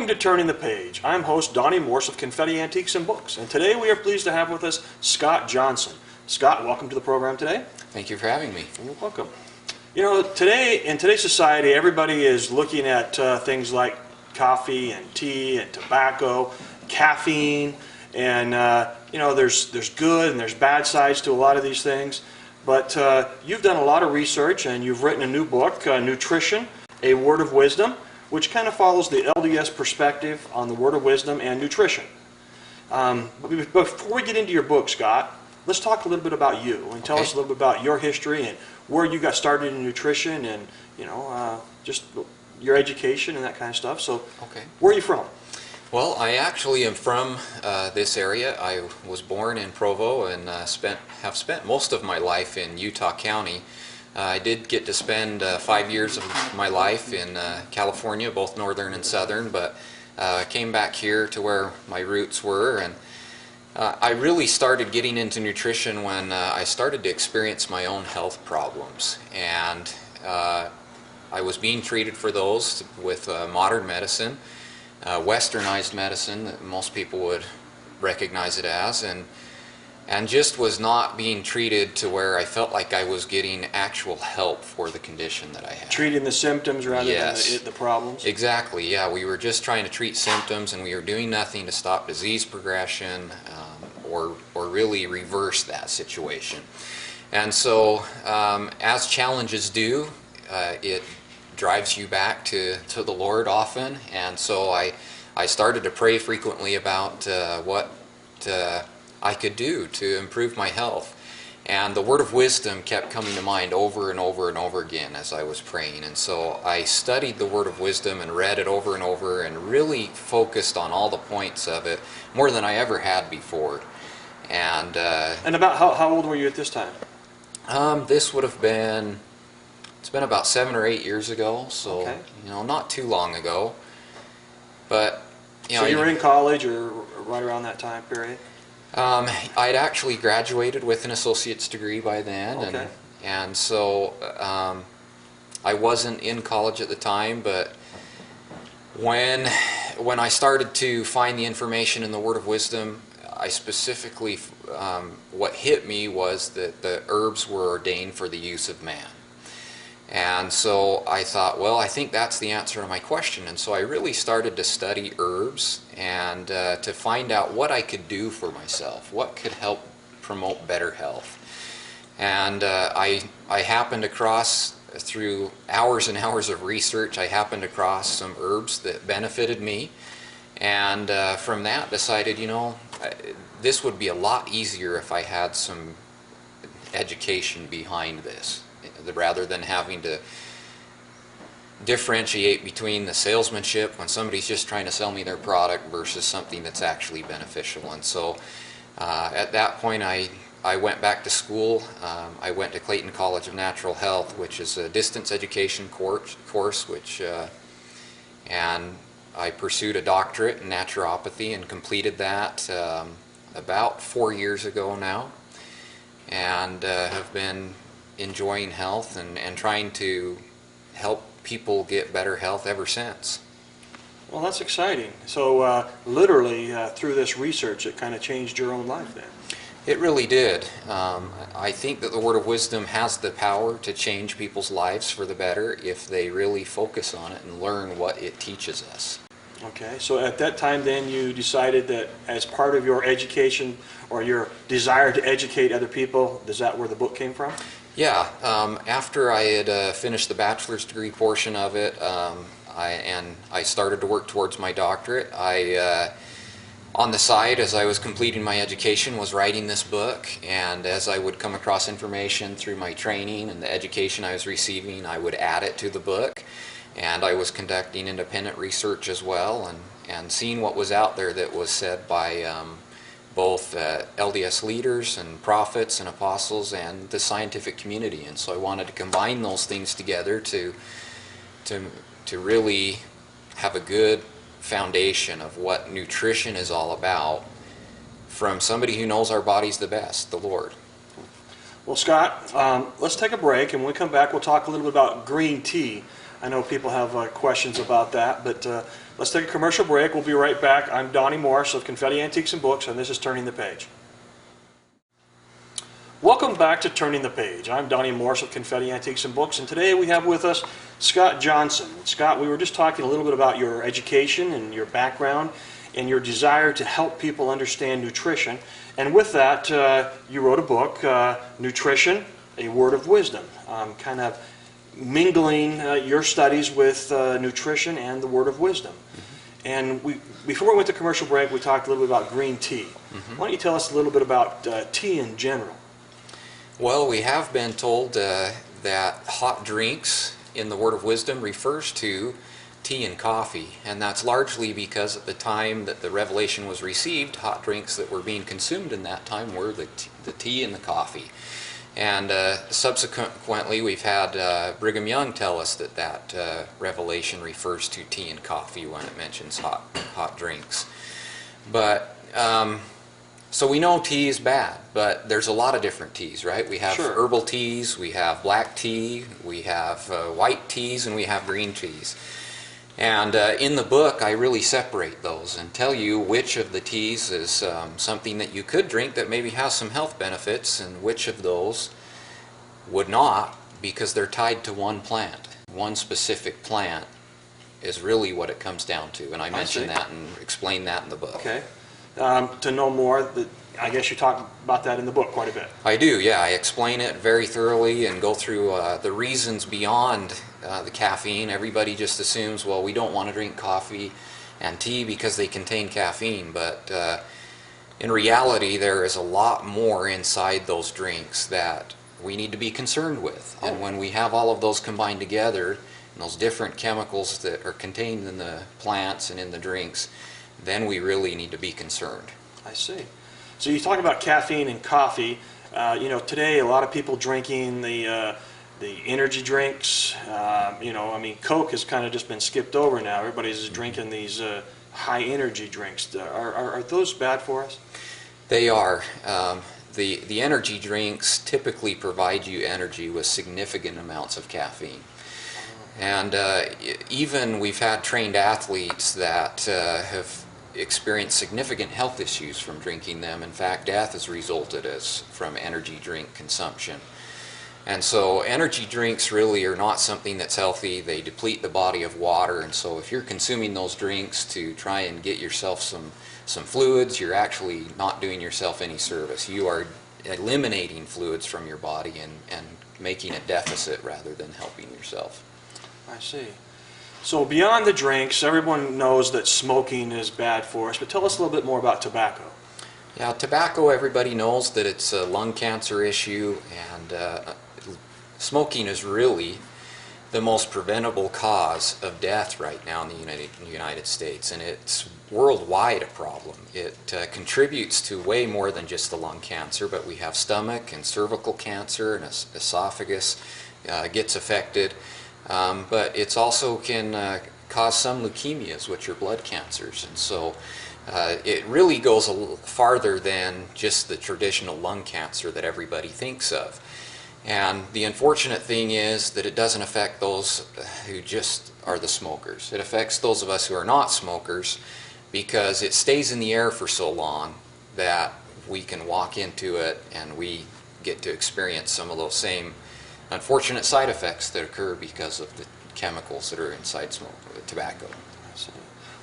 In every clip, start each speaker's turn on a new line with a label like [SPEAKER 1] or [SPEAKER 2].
[SPEAKER 1] Welcome to Turning the Page. I'm host Donnie Morse of Confetti Antiques and Books, and today we are pleased to have with us Scott Johnson. Scott, welcome to the program today.
[SPEAKER 2] Thank you for having me.
[SPEAKER 1] You're welcome. You know, today in today's society, everybody is looking at things like coffee and tea and tobacco, caffeine, and you know, there's good and there's bad sides to a lot of these things. But you've done a lot of research and you've written a new book, Nutrition, A Word of Wisdom, which kind of follows the LDS perspective on the Word of Wisdom and nutrition. But before we get into your book, Scott, let's talk a little bit about you and tell us a little bit about your history and where you got started in nutrition and, you know, just your education and that kind of stuff. So, where are you from?
[SPEAKER 2] Well, I actually am from this area. I was born in Provo and have spent most of my life in Utah County. I did get to spend 5 years of my life in California, both northern and southern, but I came back here to where my roots were, and I really started getting into nutrition when I started to experience my own health problems, and I was being treated for those with modern medicine, westernized medicine that most people would recognize it as, and just was not being treated to where I felt like I was getting actual help for the condition that I had. Treating
[SPEAKER 1] the symptoms rather than the problems?
[SPEAKER 2] Exactly, yeah. We were just trying to treat symptoms and we were doing nothing to stop disease progression or really reverse that situation. And so as challenges do, it drives you back to the Lord often, and so I started to pray frequently about what I could do to improve my health, and the Word of Wisdom kept coming to mind over and over and over again as I was praying. And so I studied the Word of Wisdom and read it over and over and really focused on all the points of it more than I ever had before. And
[SPEAKER 1] about how old were you at this time?
[SPEAKER 2] This would have been, it's been about 7 or 8 years ago, so you know, not too long ago. But you know,
[SPEAKER 1] so you were in college or right around that time period?
[SPEAKER 2] I'd actually graduated with an associate's degree by then, and so I wasn't in college at the time, but when I started to find the information in the Word of Wisdom, I specifically, what hit me was that the herbs were ordained for the use of man. And so I thought, well, I think that's the answer to my question. And so I really started to study herbs and to find out what I could do for myself, what could help promote better health. And I happened across, through hours and hours of research, I happened across some herbs that benefited me. And from that decided, you know, this would be a lot easier if I had some education behind this, rather than having to differentiate between the salesmanship when somebody's just trying to sell me their product versus something that's actually beneficial. And so at that point I went back to school. I went to Clayton College of Natural Health, which is a distance education course which and I pursued a doctorate in naturopathy and completed that about 4 years ago now, and have been enjoying health and trying to help people get better health ever since.
[SPEAKER 1] Well, that's exciting. So literally through this research it kind of changed your own life then?
[SPEAKER 2] It really did. I think that the Word of Wisdom has the power to change people's lives for the better if they really focus on it and learn what it teaches us.
[SPEAKER 1] Okay, so at that time then you decided that as part of your education or your desire to educate other people, is that where the book came from?
[SPEAKER 2] Yeah, after I had finished the bachelor's degree portion of it, I started to work towards my doctorate. On the side, as I was completing my education, was writing this book, and as I would come across information through my training and the education I was receiving, I would add it to the book. And I was conducting independent research as well, and seeing what was out there that was said by both LDS leaders and prophets and apostles and the scientific community. And so I wanted to combine those things together to really have a good foundation of what nutrition is all about from somebody who knows our bodies the best, the Lord.
[SPEAKER 1] Well, Scott, let's take a break, and when we come back, we'll talk a little bit about green tea. I know people have questions about that, but let's take a commercial break. We'll be right back. I'm Donnie Morris of Confetti Antiques and Books, and this is Turning the Page. Welcome back to Turning the Page. I'm Donnie Morris of Confetti Antiques and Books, and today we have with us Scott Johnson. Scott, we were just talking a little bit about your education and your background and your desire to help people understand nutrition. And with that, you wrote a book, Nutrition, A Word of Wisdom, kind of mingling your studies with nutrition and the Word of Wisdom. And before we went to commercial break, we talked a little bit about green tea. Why don't you tell us a little bit about tea in general?
[SPEAKER 2] Well, we have been told that hot drinks in the Word of Wisdom refers to tea and coffee, and that's largely because at the time that the revelation was received, hot drinks that were being consumed in that time were the tea and the coffee. And subsequently, we've had Brigham Young tell us that revelation refers to tea and coffee when it mentions hot drinks. But so we know tea is bad, but there's a lot of different teas, right? We have herbal teas, we have black tea, we have white teas, and we have green teas. And in the book, I really separate those and tell you which of the teas is something that you could drink that maybe has some health benefits, and which of those would not, because they're tied to one plant. One specific plant is really what it comes down to, and I mention that and explain that in the book.
[SPEAKER 1] Okay. To know more, I guess you talk about that in the book quite a bit.
[SPEAKER 2] I do, yeah. I explain it very thoroughly and go through the reasons beyond the caffeine. Everybody just assumes, well, we don't want to drink coffee and tea because they contain caffeine, but in reality there is a lot more inside those drinks that we need to be concerned with. And when we have all of those combined together, and those different chemicals that are contained in the plants and in the drinks, then we really need to be concerned.
[SPEAKER 1] I see. So you talk about caffeine and coffee. Today a lot of people drinking the energy drinks. Coke has kind of just been skipped over now. Everybody's drinking these high energy drinks. Are those bad for us?
[SPEAKER 2] They are. The energy drinks typically provide you energy with significant amounts of caffeine. And even we've had trained athletes that have experienced significant health issues from drinking them. In fact, death has resulted from energy drink consumption. And so energy drinks really are not something that's healthy. They deplete the body of water, and so if you're consuming those drinks to try and get yourself some fluids, you're actually not doing yourself any service. You are eliminating fluids from your body and making a deficit rather than helping yourself.
[SPEAKER 1] I see. So beyond the drinks, everyone knows that smoking is bad for us, but tell us a little bit more about tobacco.
[SPEAKER 2] Yeah, tobacco, everybody knows that it's a lung cancer issue, and smoking is really the most preventable cause of death right now in the United States, and it's worldwide a problem. It contributes to way more than just the lung cancer, but we have stomach and cervical cancer, and esophagus gets affected. But it's also can cause some leukemias, which are blood cancers, and so it really goes a little farther than just the traditional lung cancer that everybody thinks of. And the unfortunate thing is that it doesn't affect those who just are the smokers. It affects those of us who are not smokers, because it stays in the air for so long that we can walk into it and we get to experience some of those same unfortunate side effects that occur because of the chemicals that are inside tobacco.
[SPEAKER 1] I see.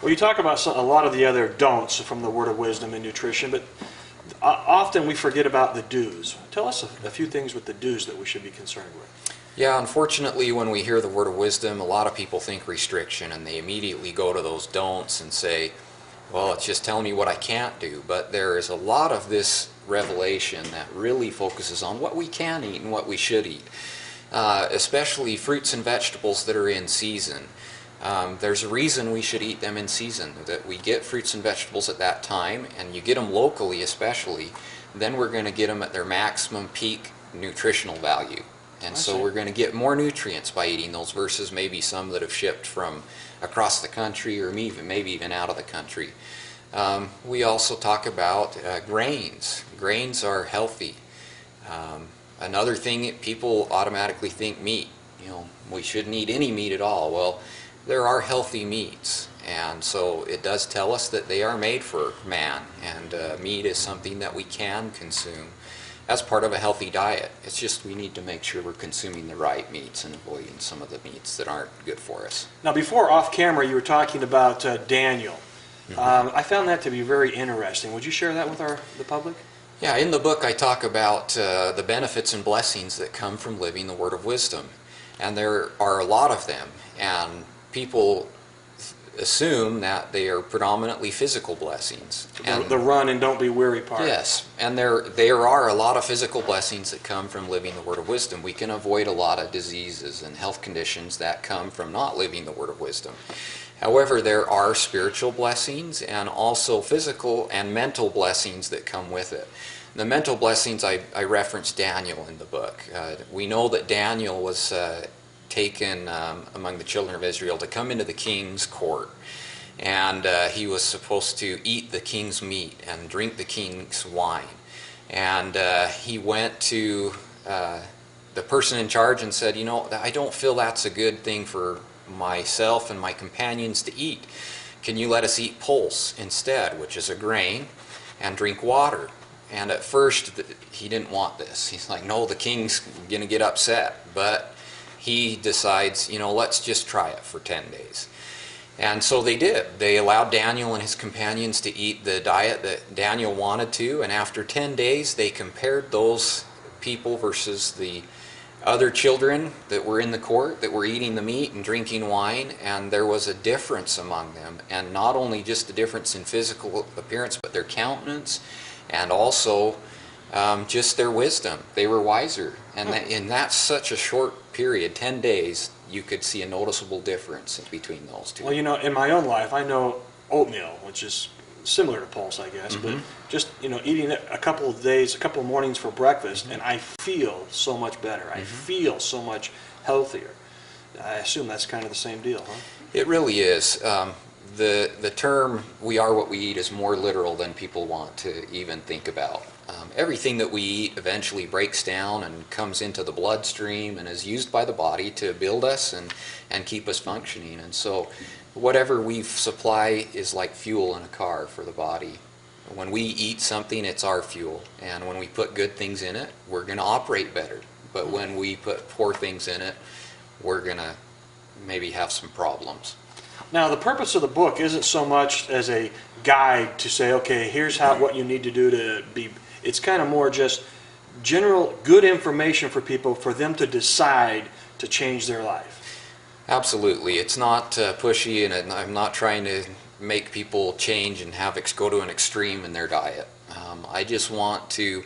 [SPEAKER 1] Well, you talk about a lot of the other don'ts from the Word of Wisdom in nutrition, but often we forget about the do's. Tell us a few things with the do's that we should be concerned with.
[SPEAKER 2] Yeah, unfortunately, when we hear the Word of Wisdom, a lot of people think restriction, and they immediately go to those don'ts and say, well, it's just telling me what I can't do. But there is a lot of this revelation that really focuses on what we can eat and what we should eat, especially fruits and vegetables that are in season. There's a reason we should eat them in season, that we get fruits and vegetables at that time, and you get them locally especially, then we're going to get them at their maximum peak nutritional value. And so we're going to get more nutrients by eating those versus maybe some that have shipped from across the country or maybe even out of the country. We also talk about grains. Grains are healthy. Another thing, people automatically think meat. You know, we shouldn't eat any meat at all. Well, there are healthy meats, and so it does tell us that they are made for man, and meat is something that we can consume as part of a healthy diet. It's just we need to make sure we're consuming the right meats and avoiding some of the meats that aren't good for us.
[SPEAKER 1] Now, before off camera, you were talking about Daniel. I found that to be very interesting. Would you share that with the public?
[SPEAKER 2] Yeah, in the book I talk about the benefits and blessings that come from living the Word of Wisdom. And there are a lot of them. And people assume that they are predominantly physical blessings. And
[SPEAKER 1] The run and don't be weary part.
[SPEAKER 2] yes, and there are a lot of physical blessings that come from living the Word of Wisdom. We can avoid a lot of diseases and health conditions that come from not living the Word of Wisdom. However, there are spiritual blessings and also physical and mental blessings that come with it. The mental blessings, I reference Daniel in the book. We know that Daniel was taken among the children of Israel to come into the king's court. And he was supposed to eat the king's meat and drink the king's wine. And he went to the person in charge and said, you know, I don't feel that's a good thing for myself and my companions to eat. Can you let us eat pulse instead, which is a grain, and drink water? And at first he didn't want this. He's like, no, the king's going to get upset. But he decides, you know, let's just try it for 10 days. And so they did. They allowed Daniel and his companions to eat the diet that Daniel wanted to, and after 10 days they compared those people versus the other children that were in the court that were eating the meat and drinking wine, and there was a difference among them. And not only just the difference in physical appearance, but their countenance and also just their wisdom. They were wiser. And in that such a short period, 10 days, you could see a noticeable difference between those two.
[SPEAKER 1] Well, you know, in my own life, I know oatmeal, which is similar to pulse, I guess, but just, you know, eating it a couple of days, a couple of mornings for breakfast, and I feel so much better. I feel so much healthier. I assume that's kind of the same deal, huh?
[SPEAKER 2] It really is. The term "we are what we eat" is more literal than people want to even think about. Everything that we eat eventually breaks down and comes into the bloodstream and is used by the body to build us and keep us functioning. And so whatever we supply is like fuel in a car for the body. When we eat something, it's our fuel. And when we put good things in it, we're going to operate better. But when we put poor things in it, we're going to maybe have some problems.
[SPEAKER 1] Now, the purpose of the book isn't so much as a guide to say, okay, here's what you need to do to be. It's kind of more just general good information for people, for them to decide to change their life.
[SPEAKER 2] Absolutely. It's not pushy, and I'm not trying to make people change and go to an extreme in their diet. I just want to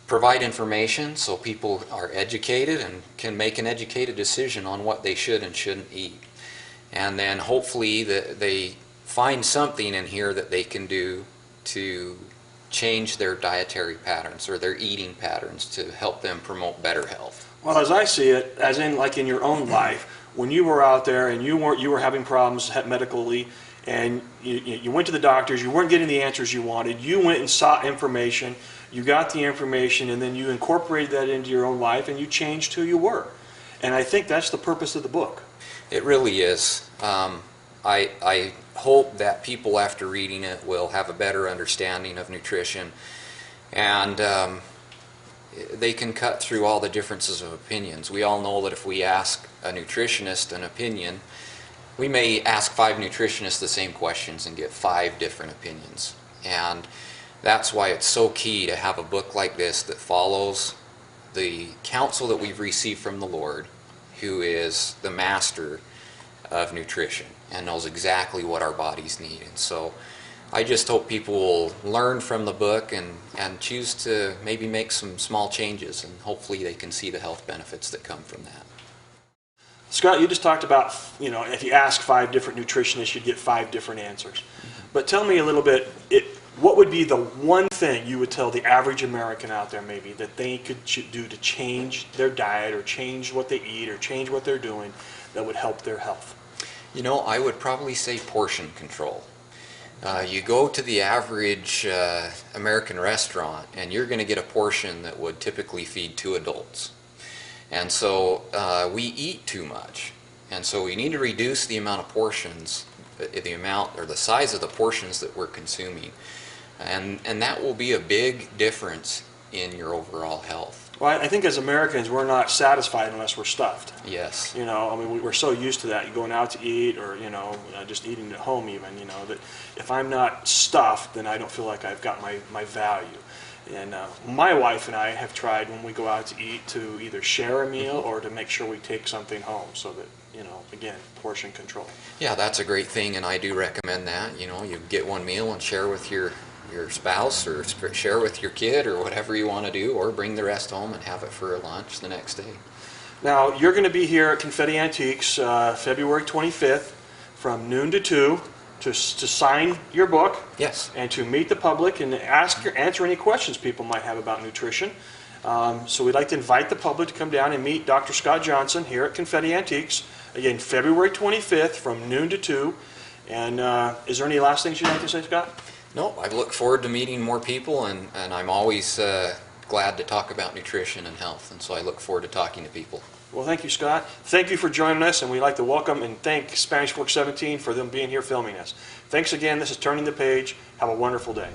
[SPEAKER 2] provide information so people are educated and can make an educated decision on what they should and shouldn't eat. And then hopefully they find something in here that they can do to change their dietary patterns or their eating patterns to help them promote better health.
[SPEAKER 1] Well, as I see it, as in like in your own life, when you were out there and you were having problems medically, and you went to the doctors, you weren't getting the answers you wanted, you went and sought information, you got the information, and then you incorporated that into your own life and you changed who you were. And I think that's the purpose of the book.
[SPEAKER 2] It really is. I hope that people after reading it will have a better understanding of nutrition, and they can cut through all the differences of opinions. We all know that if we ask a nutritionist an opinion, we may ask 5 nutritionists the same questions and get 5 different opinions. And that's why it's so key to have a book like this that follows the counsel that we've received from the Lord, who is the master of nutrition and knows exactly what our bodies need. And so I just hope people will learn from the book and choose to maybe make some small changes, and hopefully they can see the health benefits that come from that.
[SPEAKER 1] Scott, you just talked about, you know, if you ask 5 different nutritionists, you'd get 5 different answers. But tell me a little bit, what would be the one thing you would tell the average American out there maybe that they could do to change their diet or change what they eat or change what they're doing that would help their health?
[SPEAKER 2] You know, I would probably say portion control. You go to the average American restaurant and you're going to get a portion that would typically feed 2 adults. And so we eat too much. And so we need to reduce the amount of portions, the amount or the size of the portions that we're consuming. And that will be a big difference in your overall health.
[SPEAKER 1] Well, I think as Americans, we're not satisfied unless we're stuffed.
[SPEAKER 2] Yes.
[SPEAKER 1] You know, I mean, we're so used to that. You're going out to eat, or just eating at home even. You know, that if I'm not stuffed, then I don't feel like I've got my value. And my wife and I have tried when we go out to eat to either share a meal or to make sure we take something home, so that, again, portion control.
[SPEAKER 2] Yeah, that's a great thing, and I do recommend that. You get one meal and share with your spouse, or share with your kid, or whatever you want to do, or bring the rest home and have it for lunch the next day.
[SPEAKER 1] Now, you're going to be here at Confetti Antiques February 25th from noon to 2 to sign your book.
[SPEAKER 2] Yes.
[SPEAKER 1] And to meet the public and answer any questions people might have about nutrition. So we'd like to invite the public to come down and meet Dr. Scott Johnson here at Confetti Antiques. Again, February 25th from noon to 2. And is there any last things you'd like to say, Scott?
[SPEAKER 2] No, I look forward to meeting more people, and I'm always glad to talk about nutrition and health, and so I look forward to talking to people.
[SPEAKER 1] Well, thank you, Scott. Thank you for joining us, and we'd like to welcome and thank Spanish Fork 17 for them being here filming us. Thanks again. This is Turning the Page. Have a wonderful day.